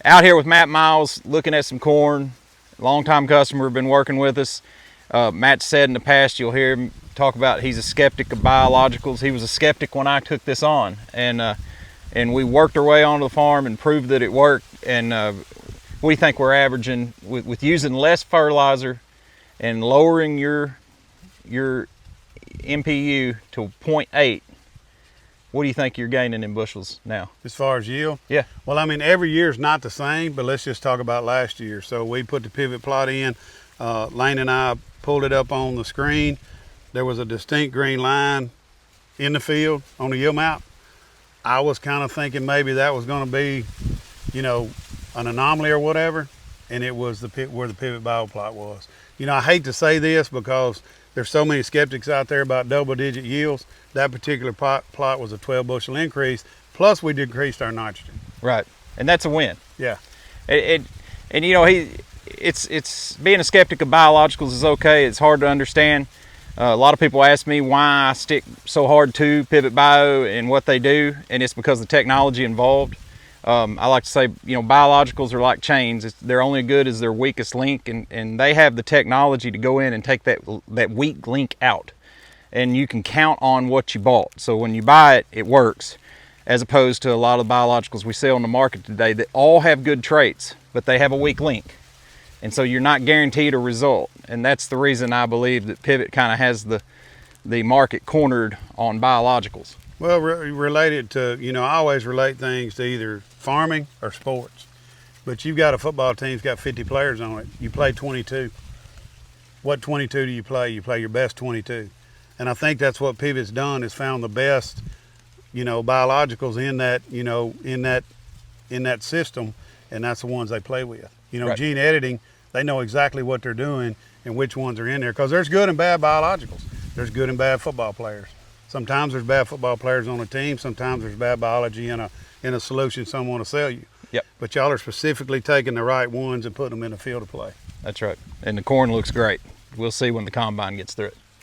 Out here with Matt Miles, looking at some corn. Long-time customer, been working with us. Matt said in the past, you'll hear him talk about he's a skeptic of biologicals. He was a skeptic when I took this on, and we worked our way onto the farm and proved that it worked. And we think we're averaging with using less fertilizer and lowering your MPU to 0.8. What do you think you're gaining in bushels now? As far as yield? Yeah. Well, I mean, every year is not the same, but let's just talk about last year. So we put the pivot plot in. Lane and I pulled it up on the screen. There was a distinct green line in the field on the yield map. I was kind of thinking maybe that was going to be, you know, an anomaly or whatever, and it was where the pivot bio plot was. You know, I hate to say this because there's so many skeptics out there about double-digit yields. That particular plot was a 12 bushel increase, plus we decreased our nitrogen. Right, and that's a win. Yeah. And you know, it's being a skeptic of biologicals is okay. It's hard to understand. A lot of people ask me why I stick so hard to Pivot Bio and what they do, and it's because of the technology involved. I like to say, you know, biologicals are like chains. They're only good as their weakest link, and they have the technology to go in and take that weak link out. And you can count on what you bought. So when you buy it, it works, as opposed to a lot of biologicals we sell on the market today that all have good traits, but they have a weak link. And so you're not guaranteed a result. And that's the reason I believe that Pivot kind of has the market cornered on biologicals. Well, related to, you know, I always relate things to either farming or sports. But you've got a football team that's got 50 players on it. You play 22. What 22 do you play? You play your best 22. And I think that's what Pivot's done, is found the best, you know, biologicals in that, you know, in that system, and that's the ones they play with. You know, right. Gene editing, they know exactly what they're doing and which ones are in there, because there's good and bad biologicals. There's good and bad football players. Sometimes there's bad football players on a team. Sometimes there's bad biology in a solution someone want to sell you. Yep. But y'all are specifically taking the right ones and putting them in the field of play. That's right. And the corn looks great. We'll see when the combine gets through it.